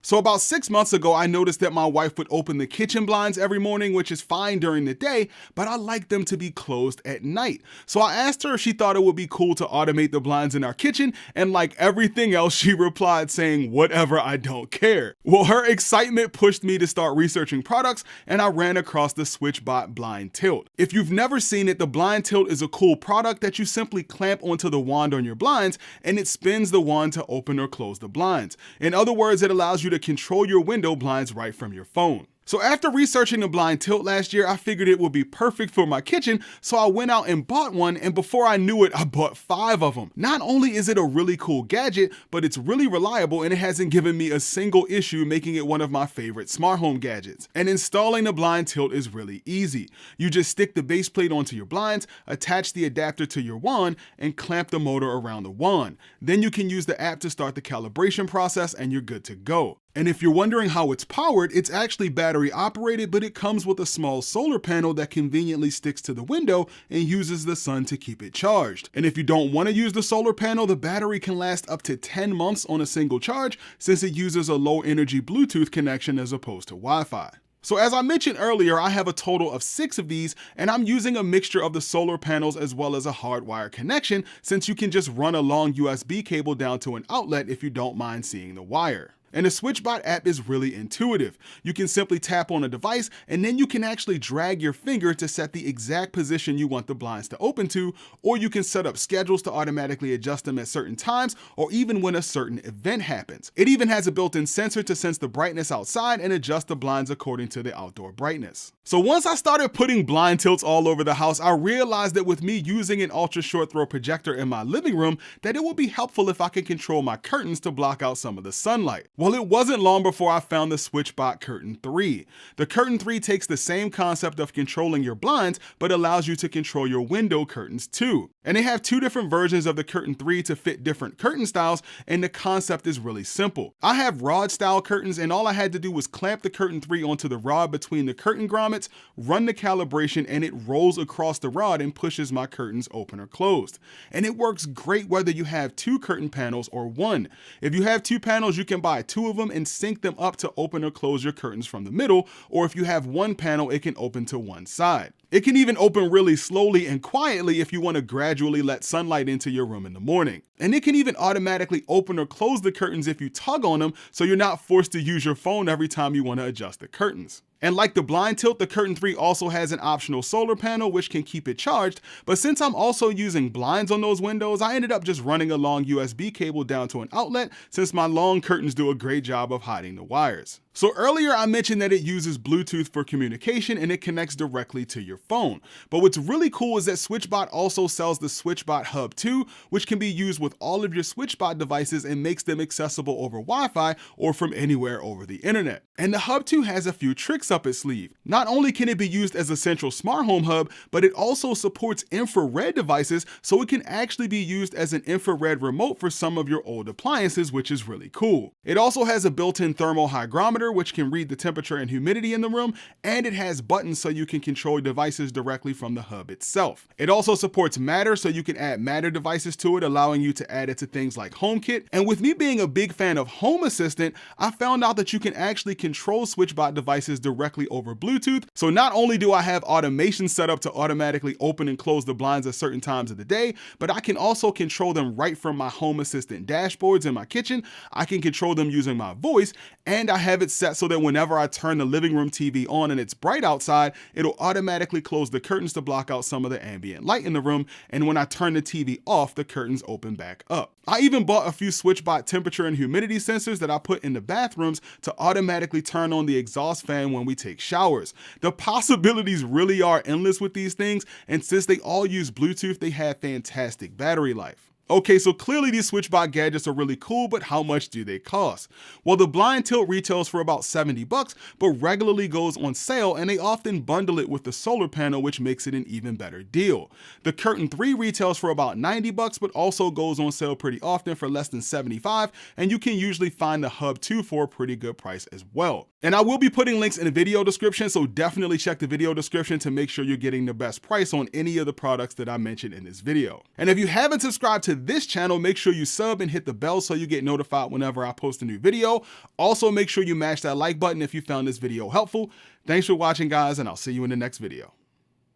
So about 6 months ago, I noticed that my wife would open the kitchen blinds every morning, which is fine during the day, but I like them to be closed at night. So I asked her if she thought it would be cool to automate the blinds in our kitchen, and like everything else, she replied saying, whatever, I don't care. Well, her excitement pushed me to start researching products, and I ran across the SwitchBot Blind Tilt. If you've never seen it, the Blind Tilt is a cool product that you simply clamp onto the wand on your blinds, and it spins the wand to open or close the blinds. In other words, it allows you to control your window blinds right from your phone. So after researching the Blind Tilt last year, I figured it would be perfect for my kitchen, so I went out and bought one, and before I knew it, I bought 5 of them. Not only is it a really cool gadget, but it's really reliable and it hasn't given me a single issue, making it one of my favorite smart home gadgets. And installing the Blind Tilt is really easy. You just stick the base plate onto your blinds, attach the adapter to your wand, and clamp the motor around the wand. Then you can use the app to start the calibration process and you're good to go. And if you're wondering how it's powered, it's actually battery operated, but it comes with a small solar panel that conveniently sticks to the window and uses the sun to keep it charged. And if you don't want to use the solar panel, the battery can last up to 10 months on a single charge since it uses a low energy Bluetooth connection as opposed to Wi-Fi. So as I mentioned earlier, I have a total of 6 of these, and I'm using a mixture of the solar panels as well as a hardwired connection, since you can just run a long USB cable down to an outlet if you don't mind seeing the wire. And the SwitchBot app is really intuitive. You can simply tap on a device and then you can actually drag your finger to set the exact position you want the blinds to open to, or you can set up schedules to automatically adjust them at certain times or even when a certain event happens. It even has a built-in sensor to sense the brightness outside and adjust the blinds according to the outdoor brightness. So once I started putting blind tilts all over the house, I realized that with me using an ultra short throw projector in my living room, that it would be helpful if I could control my curtains to block out some of the sunlight. Well, it wasn't long before I found the SwitchBot Curtain 3. The Curtain 3 takes the same concept of controlling your blinds, but allows you to control your window curtains too. And they have 2 different versions of the Curtain 3 to fit different curtain styles, and the concept is really simple. I have rod style curtains, and all I had to do was clamp the Curtain 3 onto the rod between the curtain grommets, run the calibration, and it rolls across the rod and pushes my curtains open or closed. And it works great whether you have 2 curtain panels or 1. If you have 2 panels, you can buy 2 of them and sync them up to open or close your curtains from the middle, or if you have 1 panel, it can open to one side. It can even open really slowly and quietly if you want to gradually let sunlight into your room in the morning. And it can even automatically open or close the curtains if you tug on them, so you're not forced to use your phone every time you want to adjust the curtains. And like the Blind Tilt, the Curtain 3 also has an optional solar panel which can keep it charged, but since I'm also using blinds on those windows, I ended up just running a long USB cable down to an outlet since my long curtains do a great job of hiding the wires. So earlier I mentioned that it uses Bluetooth for communication and it connects directly to your phone. But what's really cool is that SwitchBot also sells the SwitchBot Hub 2, which can be used with all of your SwitchBot devices and makes them accessible over Wi-Fi or from anywhere over the internet. And the Hub 2 has a few tricks up its sleeve. Not only can it be used as a central smart home hub, but it also supports infrared devices, so it can actually be used as an infrared remote for some of your old appliances, which is really cool. It also has a built-in thermal hygrometer, which can read the temperature and humidity in the room, and it has buttons so you can control devices directly from the hub itself. It also supports Matter, so you can add Matter devices to it, allowing you to add it to things like HomeKit. And with me being a big fan of Home Assistant, I found out that you can actually control SwitchBot devices directly over Bluetooth. So not only do I have automation set up to automatically open and close the blinds at certain times of the day, but I can also control them right from my Home Assistant dashboards in my kitchen. I can control them using my voice, and I have it set so that whenever I turn the living room TV on and it's bright outside, it'll automatically close the curtains to block out some of the ambient light in the room, and when I turn the TV off, the curtains open back up. I even bought a few SwitchBot temperature and humidity sensors that I put in the bathrooms to automatically turn on the exhaust fan when we take showers. The possibilities really are endless with these things, and since they all use Bluetooth, they have fantastic battery life. Okay, so clearly these SwitchBot gadgets are really cool, but how much do they cost? Well, the Blind Tilt retails for about $70, but regularly goes on sale, and they often bundle it with the solar panel, which makes it an even better deal. The Curtain 3 retails for about $90, but also goes on sale pretty often for less than $75, and you can usually find the Hub 2 for a pretty good price as well. And I will be putting links in the video description, so definitely check the video description to make sure you're getting the best price on any of the products that I mentioned in this video. And if you haven't subscribed to this channel, make sure you sub and hit the bell so you get notified whenever I post a new video. Also, make sure you mash that like button if you found this video helpful. Thanks for watching, guys, and I'll see you in the next video.